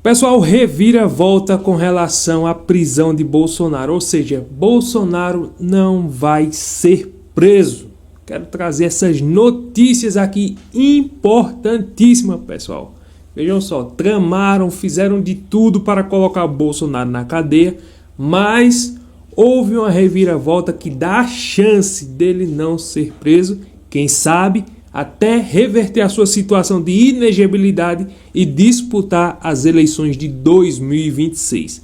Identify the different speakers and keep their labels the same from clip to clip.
Speaker 1: Pessoal, reviravolta com relação à prisão de Bolsonaro, ou seja, Bolsonaro não vai ser preso. Quero trazer essas notícias aqui importantíssimas, pessoal. Vejam só, tramaram, fizeram de tudo para colocar Bolsonaro na cadeia, mas houve uma reviravolta que dá a chance dele não ser preso, quem sabe até reverter a sua situação de inegibilidade e disputar as eleições de 2026.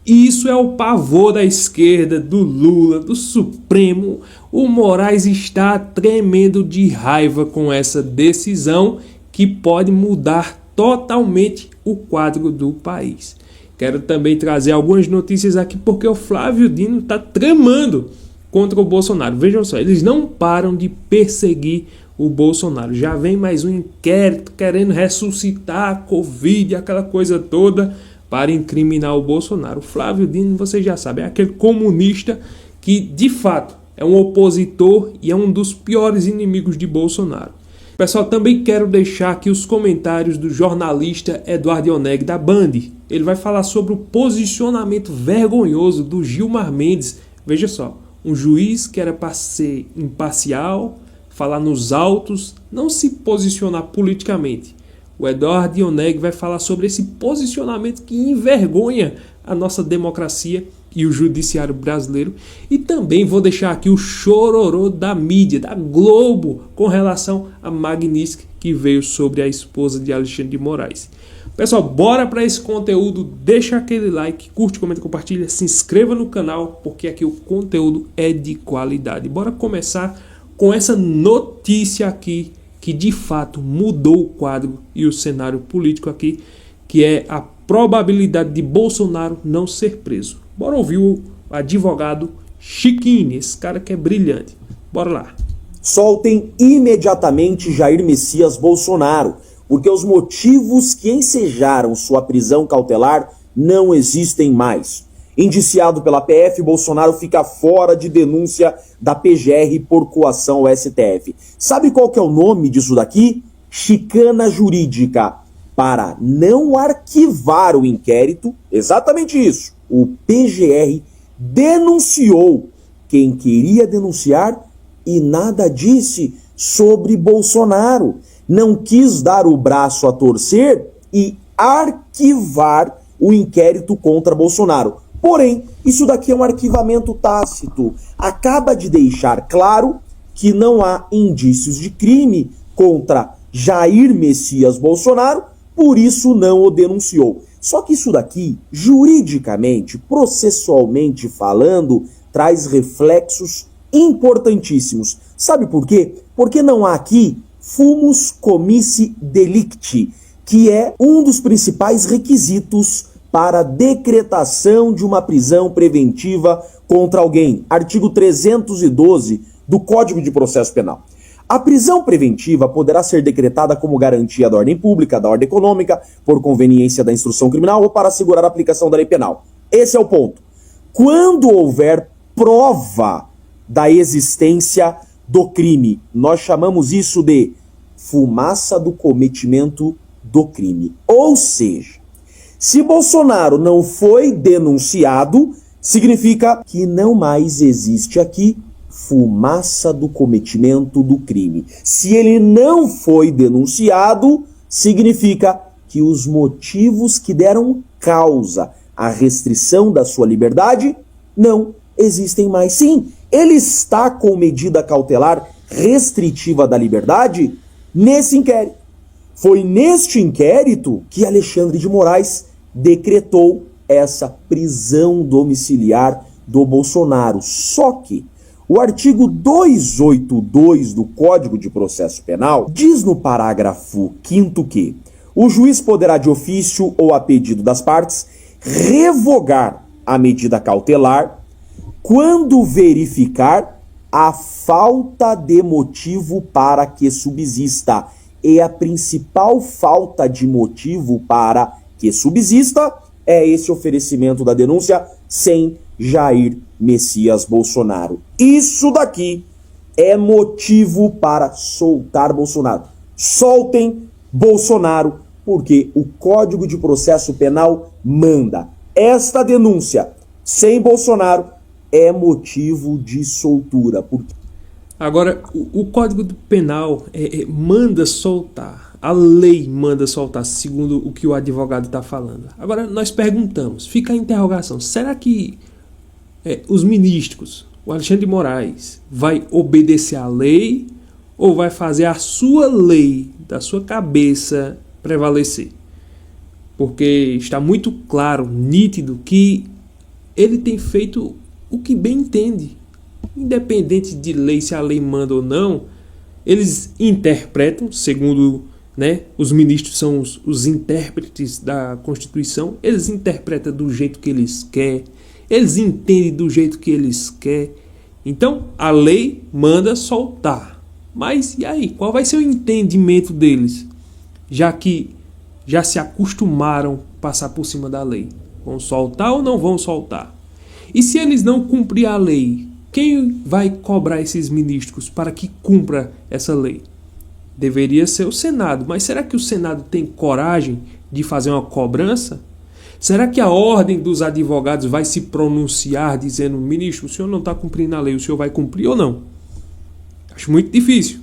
Speaker 1: Isso é o pavor da esquerda, do Lula, do Supremo. O Moraes está tremendo de raiva com essa decisão que pode mudar totalmente o quadro do país. Quero também trazer algumas notícias aqui porque o Flávio Dino está tramando contra o Bolsonaro. Vejam só, eles não param de perseguir o Bolsonaro. Já vem mais um inquérito querendo ressuscitar a Covid, aquela coisa toda, para incriminar o Bolsonaro. O Flávio Dino, vocês já sabem, é aquele comunista que, de fato, é um opositor e é um dos piores inimigos de Bolsonaro. Pessoal, também quero deixar aqui os comentários do jornalista Eduardo Ioneg da Band. Ele vai falar sobre o posicionamento vergonhoso do Gilmar Mendes. Veja só, um juiz que era para ser imparcial, falar nos autos, não se posicionar politicamente. O Eduardo Ioneg vai falar sobre esse posicionamento que envergonha a nossa democracia e o judiciário brasileiro. E também vou deixar aqui o chororô da mídia, da Globo, com relação a Magnitsky, que veio sobre a esposa de Alexandre de Moraes. Pessoal, bora para esse conteúdo, deixa aquele like, curte, comenta, compartilha, se inscreva no canal, porque aqui o conteúdo é de qualidade. Bora começar com essa notícia aqui, que de fato mudou o quadro e o cenário político aqui, que é a probabilidade de Bolsonaro não ser preso. Bora ouvir o advogado Chiquinho, esse cara que é brilhante. Bora lá.
Speaker 2: Soltem imediatamente Jair Messias Bolsonaro, porque os motivos que ensejaram sua prisão cautelar não existem mais. Indiciado pela PF, Bolsonaro fica fora de denúncia da PGR por coação ao STF. Sabe qual que é o nome disso daqui? Chicana jurídica. Para não arquivar o inquérito, exatamente isso, o PGR denunciou quem queria denunciar e nada disse sobre Bolsonaro. Não quis dar o braço a torcer e arquivar o inquérito contra Bolsonaro. Porém, isso daqui é um arquivamento tácito. Acaba de deixar claro que não há indícios de crime contra Jair Messias Bolsonaro, por isso não o denunciou. Só que isso daqui, juridicamente, processualmente falando, traz reflexos importantíssimos. Sabe por quê? Porque não há aqui fumus comissi delicti, que é um dos principais requisitos para a decretação de uma prisão preventiva contra alguém. Artigo 312 do Código de Processo Penal. A prisão preventiva poderá ser decretada como garantia da ordem pública, da ordem econômica, por conveniência da instrução criminal ou para assegurar a aplicação da lei penal. Esse é o ponto. Quando houver prova da existência do crime, nós chamamos isso de fumaça do cometimento do crime. Ou seja, se Bolsonaro não foi denunciado, significa que não mais existe aqui fumaça do cometimento do crime. Se ele não foi denunciado, significa que os motivos que deram causa à restrição da sua liberdade não existem mais. Sim, ele está com medida cautelar restritiva da liberdade nesse inquérito. Foi neste inquérito que Alexandre de Moraes decretou essa prisão domiciliar do Bolsonaro. Só que o artigo 282 do Código de Processo Penal diz no parágrafo 5º que o juiz poderá de ofício ou a pedido das partes revogar a medida cautelar quando verificar a falta de motivo para que subsista. E a principal falta de motivo para que subsista é esse oferecimento da denúncia sem Jair Messias Bolsonaro. Isso daqui é motivo para soltar Bolsonaro. Soltem Bolsonaro, porque o Código de Processo Penal manda. Esta denúncia sem Bolsonaro é motivo de soltura.
Speaker 1: Agora, o Código Penal manda soltar. A lei manda soltar, segundo o que o advogado está falando. Agora, nós perguntamos, fica a interrogação, será que os ministros, o Alexandre de Moraes, vai obedecer à lei ou vai fazer a sua lei, da sua cabeça, prevalecer? Porque está muito claro, nítido, que ele tem feito o que bem entende. Independente de lei, se a lei manda ou não, eles interpretam, segundo, né, os ministros são os intérpretes da Constituição, eles interpretam do jeito que eles querem, eles entendem do jeito que eles querem. Então, a lei manda soltar. Mas, e aí? Qual vai ser o entendimento deles? Já que já se acostumaram a passar por cima da lei. Vão soltar ou não vão soltar? E se eles não cumprir a lei, quem vai cobrar esses ministros para que cumpra essa lei? Deveria ser o Senado. Mas será que o Senado tem coragem de fazer uma cobrança? Será que a ordem dos advogados vai se pronunciar dizendo: ministro, o senhor não está cumprindo a lei, o senhor vai cumprir ou não? Acho muito difícil.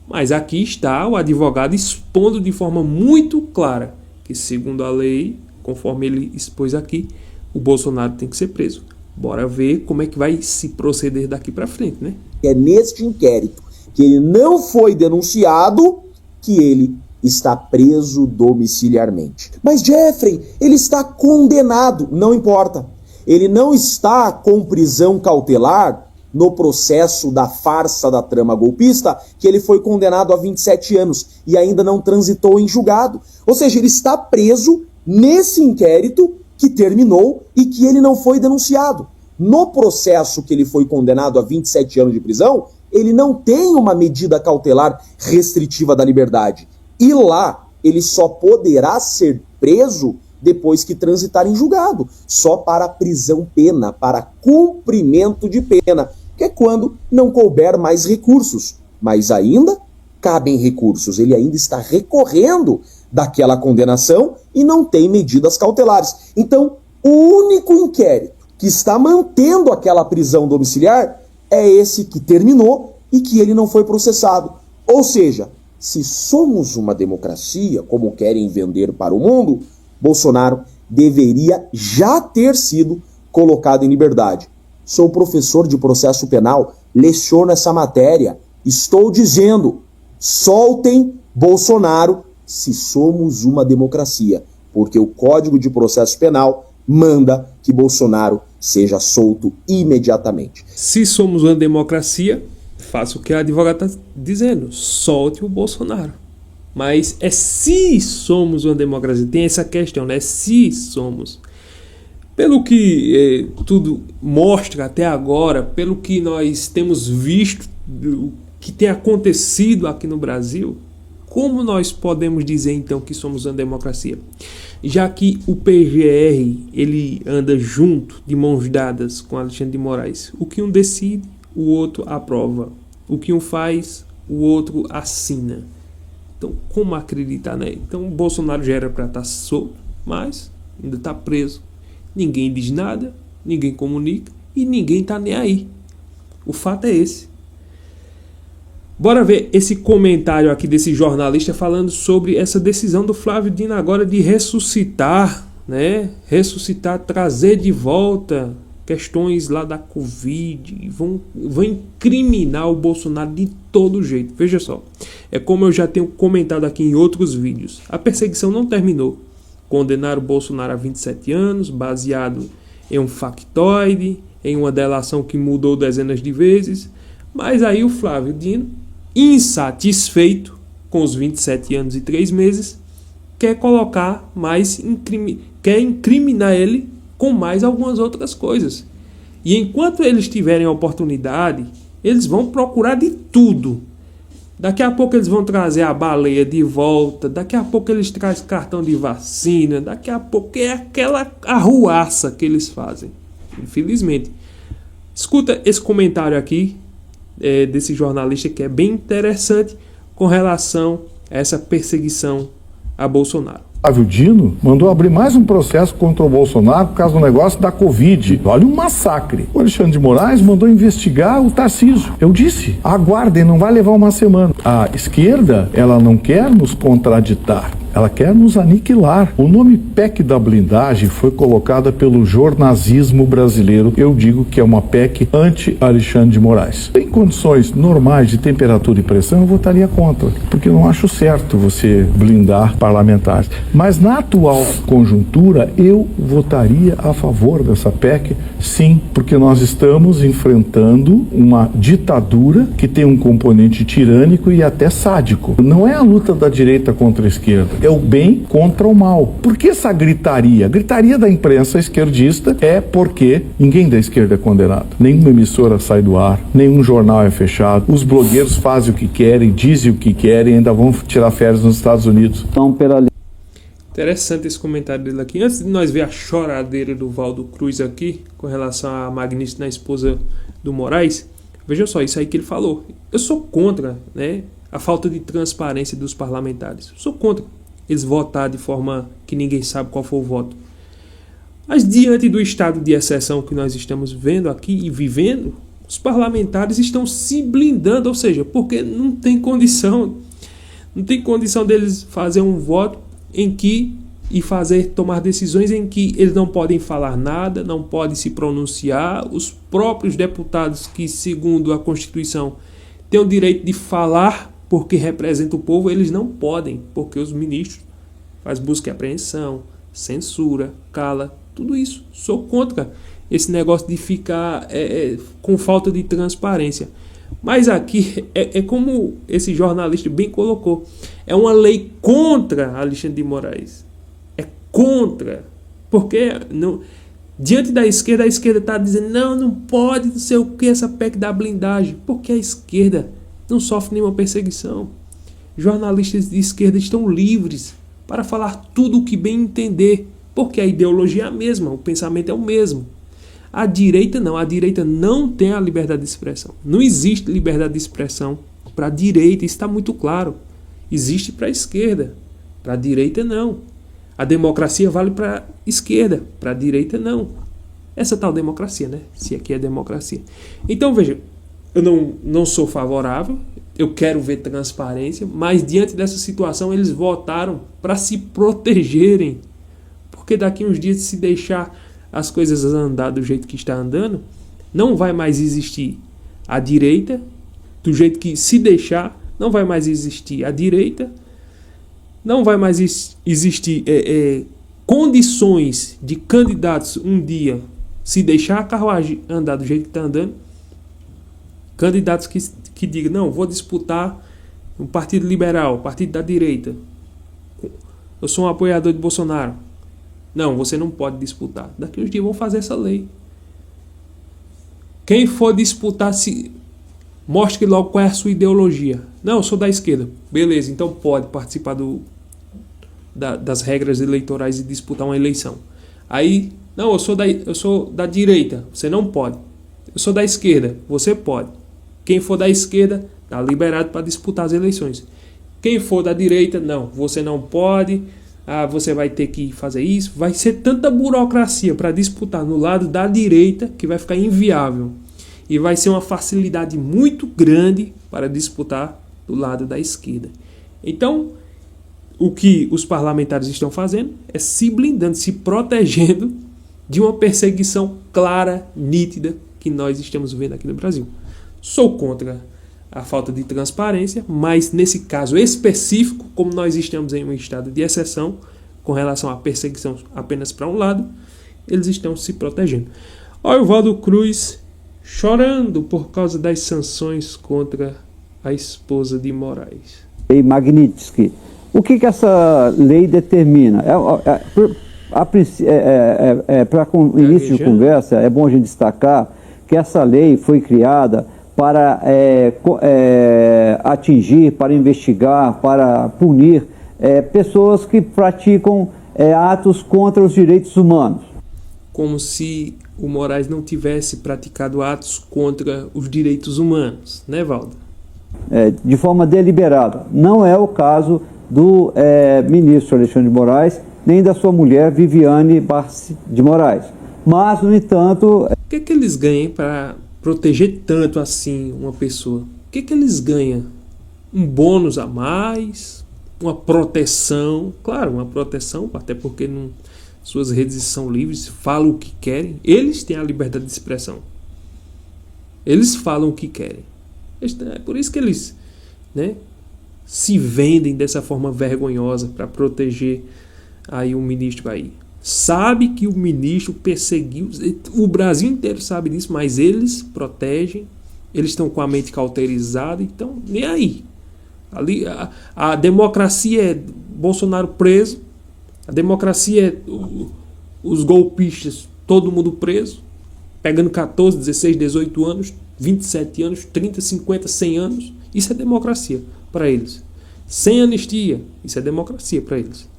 Speaker 1: Mas aqui está o advogado expondo de forma muito clara que, segundo a lei, conforme ele expôs aqui, o Bolsonaro tem que ser preso. Bora ver como é que vai se proceder daqui para frente, né?
Speaker 2: É neste inquérito que ele não foi denunciado que ele está preso domiciliarmente. Mas Jeffrey, ele está condenado. Não importa. Ele não está com prisão cautelar no processo da farsa da trama golpista, que ele foi condenado a 27 anos e ainda não transitou em julgado. Ou seja, ele está preso nesse inquérito que terminou e que ele não foi denunciado. No processo que ele foi condenado a 27 anos de prisão, ele não tem uma medida cautelar restritiva da liberdade. E lá, ele só poderá ser preso depois que transitar em julgado, só para prisão-pena, para cumprimento de pena, que é quando não couber mais recursos. Mas ainda cabem recursos, ele ainda está recorrendo daquela condenação e não tem medidas cautelares. Então, o único inquérito que está mantendo aquela prisão domiciliar é esse que terminou e que ele não foi processado. Ou seja, se somos uma democracia, como querem vender para o mundo, Bolsonaro deveria já ter sido colocado em liberdade. Sou professor de processo penal, leciono essa matéria. Estou dizendo, soltem Bolsonaro se somos uma democracia, porque o Código de Processo Penal manda que Bolsonaro seja solto imediatamente.
Speaker 1: Se somos uma democracia, faça o que a advogada está dizendo, solte o Bolsonaro. Mas é se somos uma democracia, tem essa questão, né? Se somos. Pelo que tudo mostra até agora, pelo que nós temos visto, o que tem acontecido aqui no Brasil, como nós podemos dizer então que somos uma democracia? Já que o PGR ele anda junto, de mãos dadas com Alexandre de Moraes. O que um decide, o outro aprova. O que um faz, o outro assina. Então, como acreditar, né? Então, o Bolsonaro já era para estar solto, mas ainda está preso. Ninguém diz nada, ninguém comunica e ninguém está nem aí. O fato é esse. Bora ver esse comentário aqui desse jornalista falando sobre essa decisão do Flávio Dino agora de ressuscitar, né? Ressuscitar, trazer de volta questões lá da Covid. Vão incriminar o Bolsonaro de todo jeito. Veja só, é como eu já tenho comentado aqui em outros vídeos. A perseguição não terminou. Condenaram o Bolsonaro a 27 anos, baseado em um factoide, em uma delação que mudou dezenas de vezes. Mas aí o Flávio Dino, insatisfeito com os 27 anos e 3 meses, quer colocar mais, quer incriminar ele com mais algumas outras coisas. E enquanto eles tiverem a oportunidade, eles vão procurar de tudo. Daqui a pouco eles vão trazer a baleia de volta, daqui a pouco eles trazem cartão de vacina, daqui a pouco é aquela arruaça que eles fazem, infelizmente. Escuta esse comentário aqui desse jornalista que é bem interessante com relação a essa perseguição a Bolsonaro.
Speaker 3: Flávio Dino mandou abrir mais um processo contra o Bolsonaro por causa do negócio da Covid. Olha um massacre. O Alexandre de Moraes mandou investigar o Tarcísio. Eu disse, aguardem, não vai levar uma semana. A esquerda, ela não quer nos contraditar. Ela quer nos aniquilar. O nome PEC da blindagem foi colocada pelo jornalismo brasileiro. Eu digo que é uma PEC anti-Alexandre de Moraes. Em condições normais de temperatura e pressão, eu votaria contra, porque eu não acho certo você blindar parlamentares. Mas na atual conjuntura, eu votaria a favor dessa PEC, sim, porque nós estamos enfrentando uma ditadura que tem um componente tirânico e até sádico. Não é a luta da direita contra a esquerda. É o bem contra o mal. Por que essa gritaria? A gritaria da imprensa esquerdista é porque ninguém da esquerda é condenado. Nenhuma emissora sai do ar, nenhum jornal é fechado, os blogueiros fazem o que querem, dizem o que querem, ainda vão tirar férias nos Estados Unidos.
Speaker 2: Então, pela
Speaker 1: Interessante esse comentário dele aqui. Antes de nós ver a choradeira do Valdo Cruz aqui, com relação a Magnífica na esposa do Moraes, vejam só, isso aí que ele falou. Eu sou contra, né, a falta de transparência dos parlamentares. Eu sou contra eles votar de forma que ninguém sabe qual foi o voto. Mas diante do estado de exceção que nós estamos vendo aqui e vivendo, os parlamentares estão se blindando, ou seja, porque não tem condição deles fazer um voto em que tomar decisões em que eles não podem falar nada, não podem se pronunciar. Os próprios deputados que, segundo a Constituição, têm o direito de falar porque representa o povo, eles não podem, porque os ministros fazem busca e apreensão, censura, cala, tudo isso. Sou contra esse negócio de ficar com falta de transparência. Mas aqui é como esse jornalista bem colocou, é uma lei contra Alexandre de Moraes. É contra, porque diante da esquerda, a esquerda está dizendo não pode, não sei o que, essa PEC da blindagem, porque a esquerda não sofre nenhuma perseguição. Jornalistas de esquerda estão livres para falar tudo o que bem entender, porque a ideologia é a mesma, o pensamento é o mesmo. A direita não tem a liberdade de expressão. Não existe liberdade de expressão para a direita, isso está muito claro. Existe para a esquerda, para a direita não. A democracia vale para a esquerda, para a direita não. Essa tal democracia, né? Se aqui é democracia. Então veja, eu não sou favorável, eu quero ver transparência, mas diante dessa situação eles votaram para se protegerem. Porque daqui uns dias, se deixar as coisas andar do jeito que está andando, não vai mais existir a direita, do jeito que se deixar, não vai mais existir a direita, não vai mais existir condições de candidatos um dia, se deixar a carruagem andar do jeito que está andando, candidatos que digam, não, vou disputar um partido liberal, partido da direita, eu sou um apoiador de Bolsonaro. Não, você não pode disputar. Daqui uns dias vão fazer essa lei. Quem for disputar, mostre logo qual é a sua ideologia. Não, eu sou da esquerda. Beleza, então pode participar das regras eleitorais e disputar uma eleição. Aí, não, eu sou da direita. Você não pode. Eu sou da esquerda. Você pode. Quem for da esquerda, está liberado para disputar as eleições. Quem for da direita, não, você não pode. Você vai ter que fazer isso. Vai ser tanta burocracia para disputar no lado da direita que vai ficar inviável. E vai ser uma facilidade muito grande para disputar do lado da esquerda. Então, o que os parlamentares estão fazendo é se blindando, se protegendo de uma perseguição clara, nítida, que nós estamos vendo aqui no Brasil. Sou contra a falta de transparência, mas nesse caso específico, como nós estamos em um estado de exceção com relação à perseguição apenas para um lado, eles estão se protegendo. Olha o Valdo Cruz chorando por causa das sanções contra a esposa de Moraes.
Speaker 4: Lei Magnitsky. O que essa lei determina? Para início de conversa, é bom a gente destacar que essa lei foi criada para atingir, para investigar, para punir pessoas que praticam atos contra os direitos humanos.
Speaker 1: Como se o Moraes não tivesse praticado atos contra os direitos humanos, né, Valdo?
Speaker 4: De forma deliberada. Não é o caso do ministro Alexandre de Moraes, nem da sua mulher Viviane Barsi de Moraes. Mas, no entanto...
Speaker 1: O que é que eles ganham para proteger tanto assim uma pessoa? O que é que eles ganham? Um bônus a mais? Uma proteção? Claro, uma proteção, até porque suas redes são livres, falam o que querem. Eles têm a liberdade de expressão. Eles falam o que querem. É por isso que eles, né, se vendem dessa forma vergonhosa para proteger aí o ministro aí. Sabe que o ministro perseguiu, o Brasil inteiro sabe disso, mas eles protegem, eles estão com a mente cauterizada, então nem aí. Ali a democracia é Bolsonaro preso, a democracia é os golpistas, todo mundo preso, pegando 14, 16, 18 anos, 27 anos, 30, 50, 100 anos. Isso é democracia para eles. Sem anistia, isso é democracia para eles.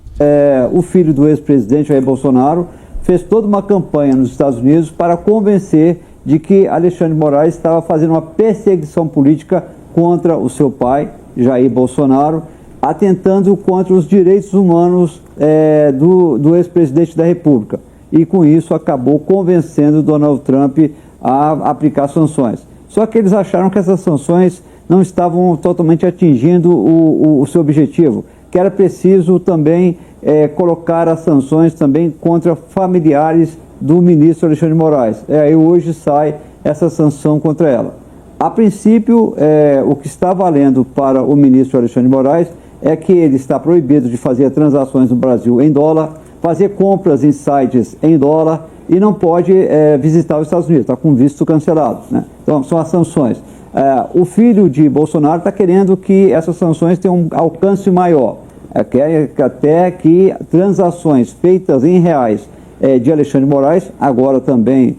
Speaker 4: O filho do ex-presidente Jair Bolsonaro fez toda uma campanha nos Estados Unidos para convencer de que Alexandre de Moraes estava fazendo uma perseguição política contra o seu pai, Jair Bolsonaro, atentando contra os direitos humanos do ex-presidente da República. E com isso acabou convencendo Donald Trump a aplicar sanções. Só que eles acharam que essas sanções não estavam totalmente atingindo o seu objetivo, que era preciso também colocar as sanções também contra familiares do ministro Alexandre de Moraes. Aí hoje sai essa sanção contra ela. A princípio, o que está valendo para o ministro Alexandre de Moraes é que ele está proibido de fazer transações no Brasil em dólar, fazer compras em sites em dólar e não pode visitar os Estados Unidos, está com visto cancelado, né? Então, são as sanções. O filho de Bolsonaro está querendo que essas sanções tenham um alcance maior. Quer até que transações feitas em reais de Alexandre de Moraes, agora também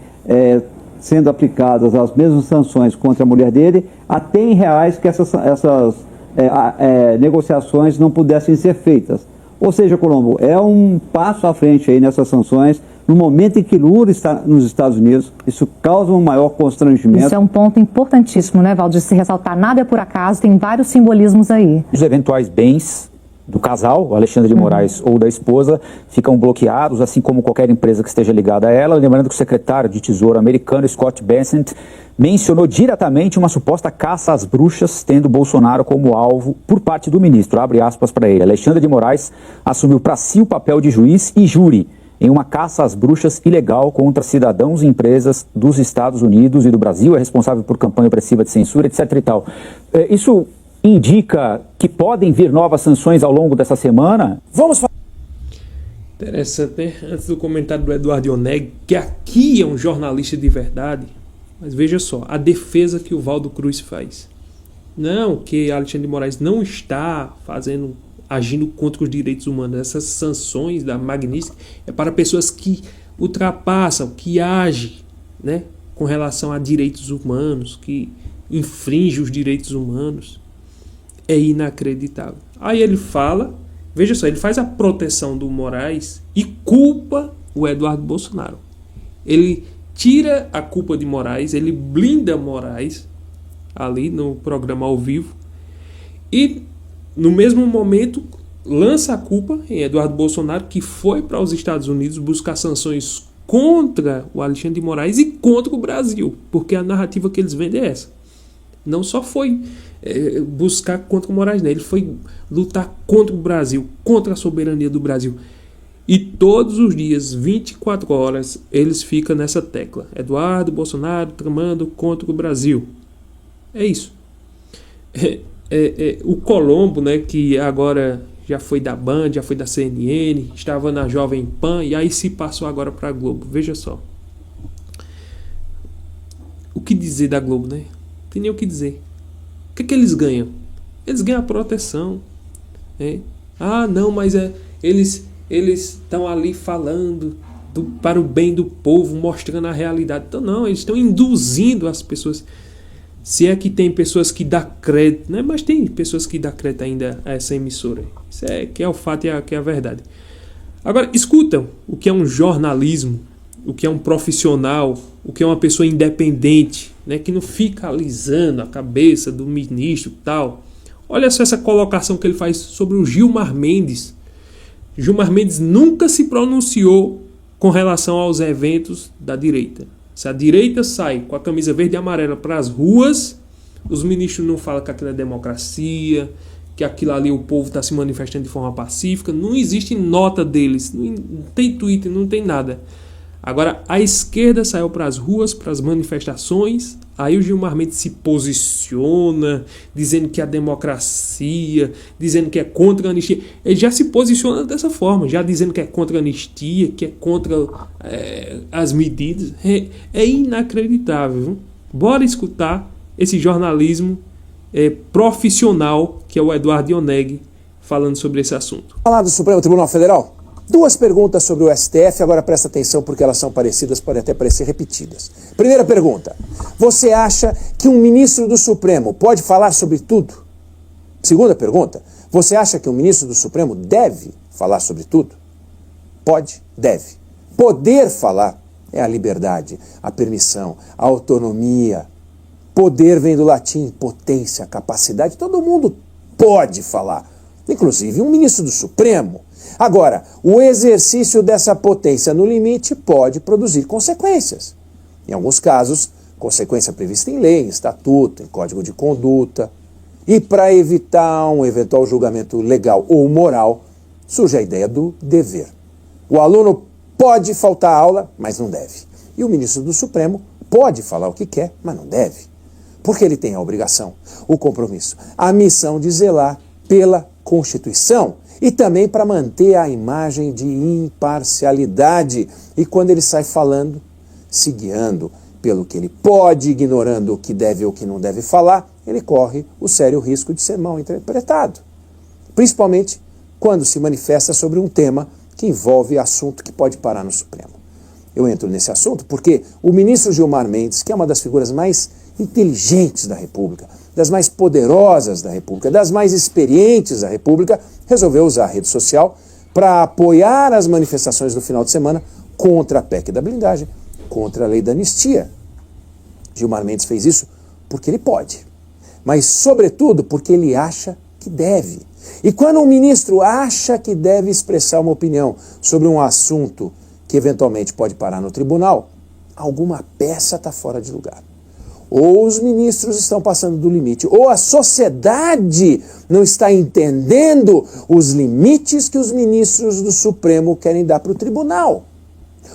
Speaker 4: sendo aplicadas as mesmas sanções contra a mulher dele, até em reais que essas negociações não pudessem ser feitas. Ou seja, Colombo, é um passo à frente aí nessas sanções. No momento em que Lula está nos Estados Unidos, isso causa um maior constrangimento.
Speaker 5: Isso é um ponto importantíssimo, né, Valdir? Se ressaltar, nada é por acaso, tem vários simbolismos aí.
Speaker 6: Os eventuais bens do casal, o Alexandre de Moraes ou da esposa, ficam bloqueados, assim como qualquer empresa que esteja ligada a ela. Lembrando que o secretário de Tesouro americano, Scott Bessent, mencionou diretamente uma suposta caça às bruxas, tendo Bolsonaro como alvo por parte do ministro. Abre aspas para ele. Alexandre de Moraes assumiu para si o papel de juiz e júri em uma caça às bruxas ilegal contra cidadãos e empresas dos Estados Unidos e do Brasil, é responsável por campanha opressiva de censura, etc. e tal. Isso indica que podem vir novas sanções ao longo dessa semana? Vamos falar.
Speaker 1: Interessante, né? Antes do comentário do Eduardo Ioneg, que aqui é um jornalista de verdade, mas veja só, a defesa que o Valdo Cruz faz. Não, que Alexandre de Moraes não está agindo contra os direitos humanos. Essas sanções da Magnitsky é para pessoas que ultrapassam, que agem, né, com relação a direitos humanos, que infringem os direitos humanos. É inacreditável. Aí ele fala, veja só, ele faz a proteção do Moraes e culpa o Eduardo Bolsonaro. Ele tira a culpa de Moraes, ele blinda Moraes ali no programa ao vivo e no mesmo momento lança a culpa em Eduardo Bolsonaro, que foi para os Estados Unidos buscar sanções contra o Alexandre de Moraes e contra o Brasil, porque a narrativa que eles vendem é essa. Não só foi buscar contra o Moraes, né? Ele foi lutar contra o Brasil, contra a soberania do Brasil. E todos os dias, 24 horas, eles ficam nessa tecla. Eduardo Bolsonaro tramando contra o Brasil. É isso. O Colombo, né, que agora já foi da Band, já foi da CNN, estava na Jovem Pan e aí se passou agora para a Globo. Veja só. O que dizer da Globo, né? Não tem nem o que dizer. O que eles ganham? Eles ganham a proteção. Né? Ah, não, mas eles estão ali falando para o bem do povo, mostrando a realidade. Então não, eles estão induzindo as pessoas. Se é que tem pessoas que dão crédito, né? Mas tem pessoas que dão crédito ainda a essa emissora. Isso que é o fato e que é a verdade. Agora, escutam o que é um jornalismo, o que é um profissional, o que é uma pessoa independente, né? Que não fica alisando a cabeça do ministro e tal. Olha só essa colocação que ele faz sobre o Gilmar Mendes. Gilmar Mendes nunca se pronunciou com relação aos eventos da direita. Se a direita sai com a camisa verde e amarela para as ruas, os ministros não falam que aquilo é democracia, que aquilo ali o povo está se manifestando de forma pacífica. Não existe nota deles, não tem Twitter, não tem nada. Agora, a esquerda saiu para as ruas, para as manifestações, aí o Gilmar Mendes se posiciona, dizendo que é a democracia, dizendo que é contra a anistia. Ele já se posiciona dessa forma, já dizendo que é contra a anistia, que é contra as medidas. É inacreditável. Viu? Bora escutar esse jornalismo profissional, que é o Eduardo Ioneg, falando sobre esse assunto.
Speaker 7: Falar do Supremo Tribunal Federal? Duas perguntas sobre o STF, agora presta atenção porque elas são parecidas, podem até parecer repetidas. Primeira pergunta, você acha que um ministro do Supremo pode falar sobre tudo? Segunda pergunta, você acha que um ministro do Supremo deve falar sobre tudo? Pode, deve. Poder falar é a liberdade, a permissão, a autonomia. Poder vem do latim, potência, capacidade, todo mundo pode falar, inclusive um ministro do Supremo. Agora, o exercício dessa potência no limite pode produzir consequências. Em alguns casos, consequência prevista em lei, em estatuto, em código de conduta. E para evitar um eventual julgamento legal ou moral, surge a ideia do dever. O aluno pode faltar à aula, mas não deve. E o ministro do Supremo pode falar o que quer, mas não deve. Porque ele tem a obrigação, o compromisso, a missão de zelar pela Constituição e também para manter a imagem de imparcialidade. E quando ele sai falando, se guiando pelo que ele pode, ignorando o que deve ou que não deve falar, ele corre o sério risco de ser mal interpretado. Principalmente quando se manifesta sobre um tema que envolve assunto que pode parar no Supremo. Eu entro nesse assunto porque o ministro Gilmar Mendes, que é uma das figuras mais inteligentes da República, das mais poderosas da República, das mais experientes da República, resolveu usar a rede social para apoiar as manifestações do final de semana contra a PEC da blindagem, contra a lei da anistia. Gilmar Mendes fez isso porque ele pode, mas sobretudo porque ele acha que deve. E quando um ministro acha que deve expressar uma opinião sobre um assunto que eventualmente pode parar no tribunal, alguma peça está fora de lugar. Ou os ministros estão passando do limite, ou a sociedade não está entendendo os limites que os ministros do Supremo querem dar para o tribunal.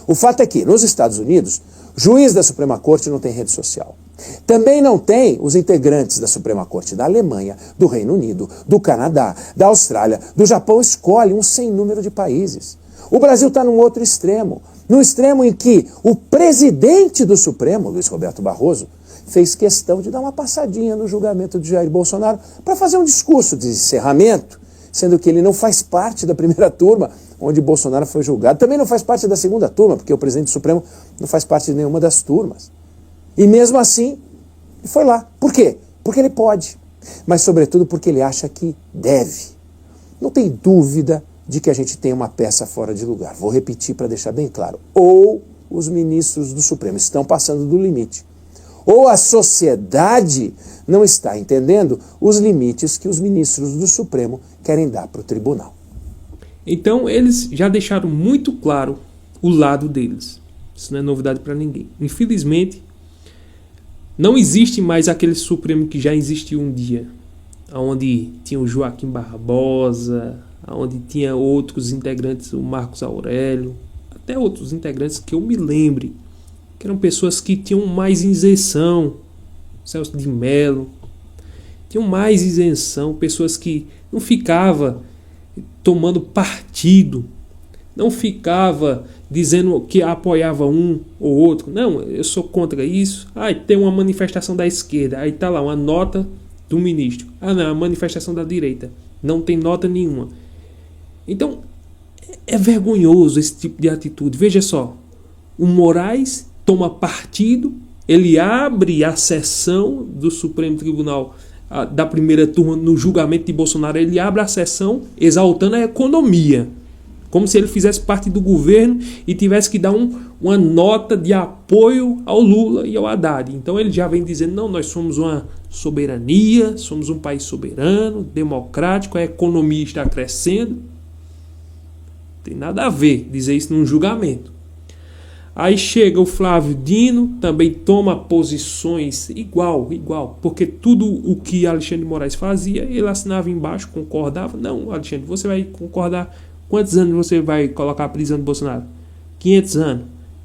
Speaker 7: O fato é que, nos Estados Unidos, juiz da Suprema Corte não tem rede social. Também não tem os integrantes da Suprema Corte da Alemanha, do Reino Unido, do Canadá, da Austrália, do Japão, escolhe um sem número de países. O Brasil está num outro extremo, no extremo em que o presidente do Supremo, Luiz Roberto Barroso, fez questão de dar uma passadinha no julgamento de Jair Bolsonaro para fazer um discurso de encerramento, sendo que ele não faz parte da primeira turma onde Bolsonaro foi julgado. Também não faz parte da segunda turma, porque o presidente do Supremo não faz parte de nenhuma das turmas. E mesmo assim, ele foi lá. Por quê? Porque ele pode, mas sobretudo porque ele acha que deve. Não tem dúvida de que a gente tem uma peça fora de lugar. Vou repetir para deixar bem claro. Ou os ministros do Supremo estão passando do limite, ou a sociedade não está entendendo os limites que os ministros do Supremo querem dar para o tribunal.
Speaker 1: Então eles já deixaram muito claro o lado deles. Isso não é novidade para ninguém. Infelizmente, não existe mais aquele Supremo que já existiu um dia, onde tinha o Joaquim Barbosa, onde tinha outros integrantes, o Marcos Aurélio, até outros integrantes que eu me lembre, que eram pessoas que tinham mais isenção, Celso de Mello, tinham mais isenção, pessoas que não ficava tomando partido, não ficava dizendo que apoiava um ou outro, não, eu sou contra isso, tem uma manifestação da esquerda, aí tá lá uma nota do ministro, não, a manifestação da direita, não tem nota nenhuma. Então, é vergonhoso esse tipo de atitude. Veja só, o Moraes toma partido, ele abre a sessão do Supremo Tribunal da primeira turma no julgamento de Bolsonaro, ele abre a sessão exaltando a economia. como se ele fizesse parte do governo e tivesse que dar uma nota de apoio ao Lula e ao Haddad. Então ele já vem dizendo, não, nós somos uma soberania, somos um país soberano, democrático, a economia está crescendo. Não tem nada a ver dizer isso num julgamento. Aí chega o Flávio Dino, também toma posições igual, porque tudo o que Alexandre de Moraes fazia, ele assinava embaixo, concordava. Não, Alexandre, você vai concordar. Quantos anos você vai colocar a prisão de Bolsonaro? 500 anos.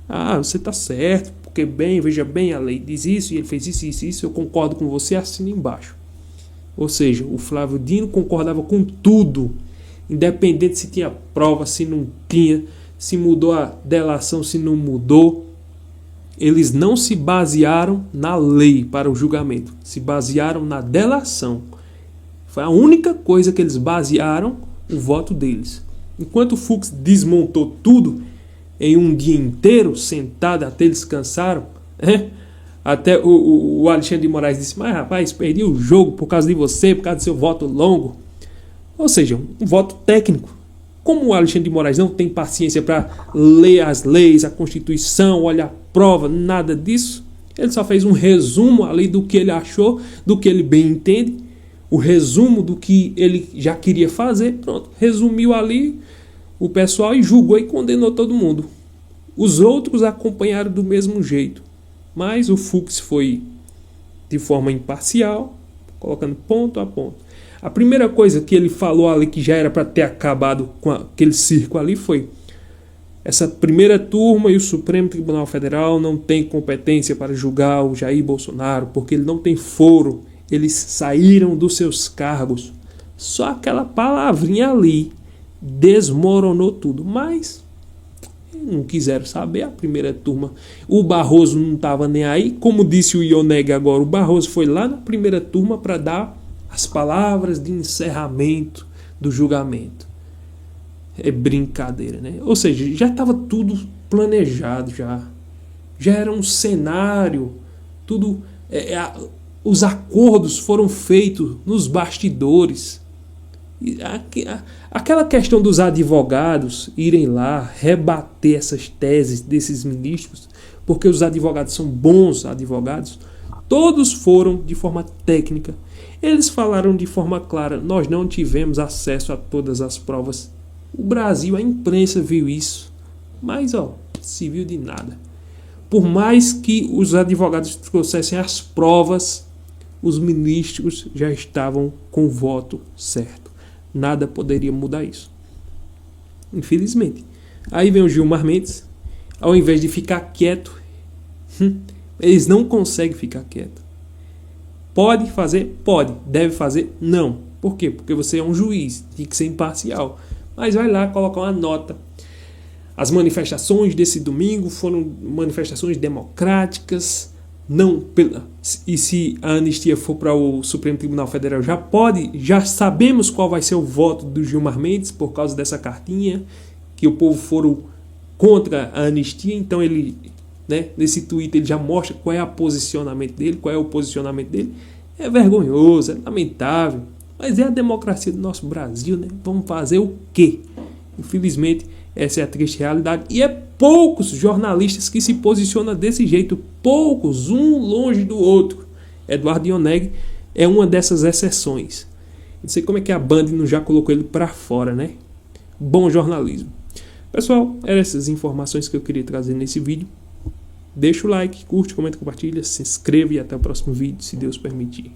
Speaker 1: Ah, você tá certo, porque veja bem, a lei diz isso, e ele fez isso, eu concordo com você, assina embaixo. Ou seja, o Flávio Dino concordava com tudo, independente se tinha prova, se não tinha, se mudou a delação, se não mudou. Eles não se basearam na lei para o julgamento, se basearam na delação. Foi a única coisa que eles basearam o voto deles. Enquanto o Fux desmontou tudo em um dia inteiro, sentado até eles cansaram, até o Alexandre de Moraes disse, mas rapaz, perdi o jogo por causa de você, por causa do seu voto longo. Ou seja, um voto técnico. Como o Alexandre de Moraes não tem paciência para ler as leis, a Constituição, olhar a prova, nada disso, ele só fez um resumo ali do que ele achou, do que ele bem entende, o resumo do que ele já queria fazer, pronto, resumiu ali o pessoal e julgou e condenou todo mundo. Os outros acompanharam do mesmo jeito, mas o Fux foi de forma imparcial, colocando ponto a ponto. A primeira coisa que ele falou ali que já era para ter acabado com aquele circo ali foi: essa primeira turma e o Supremo Tribunal Federal não tem competência para julgar o Jair Bolsonaro, porque ele não tem foro, eles saíram dos seus cargos. Só aquela palavrinha ali desmoronou tudo, mas não quiseram saber a primeira turma. O Barroso não estava nem aí, como disse o Ioneg agora, o Barroso foi lá na primeira turma para dar as palavras de encerramento do julgamento. É brincadeira, né? Ou seja, já estava tudo planejado, já era um cenário, tudo, os acordos foram feitos nos bastidores. Aquela questão dos advogados irem lá rebater essas teses desses ministros, porque os advogados são bons advogados, todos foram de forma técnica. Eles falaram de forma clara, nós não tivemos acesso a todas as provas. O Brasil, a imprensa viu isso, mas se viu de nada. Por mais que os advogados trouxessem as provas, os ministros já estavam com o voto certo. Nada poderia mudar isso. Infelizmente. Aí vem o Gilmar Mendes, ao invés de ficar quieto, eles não conseguem ficar quietos. Pode fazer? Pode. Deve fazer? Não. Por quê? Porque você é um juiz, tem que ser imparcial. Mas vai lá colocar uma nota. As manifestações desse domingo foram manifestações democráticas. E se a anistia for para o Supremo Tribunal Federal, já sabemos qual vai ser o voto do Gilmar Mendes por causa dessa cartinha, que o povo foram contra a anistia. Então ele, nesse tweet ele já mostra qual é o posicionamento dele. É vergonhoso, é lamentável, mas é a democracia do nosso Brasil, né? Vamos fazer o quê? Infelizmente, essa é a triste realidade. E é poucos jornalistas que se posicionam desse jeito. Poucos, um longe do outro. Eduardo Ioneg é uma dessas exceções. Não sei como é que a Band não já colocou ele para fora, né? Bom jornalismo. Pessoal, eram essas informações que eu queria trazer nesse vídeo. Deixa o like, curte, comenta, compartilha, se inscreva e até o próximo vídeo, se Deus permitir.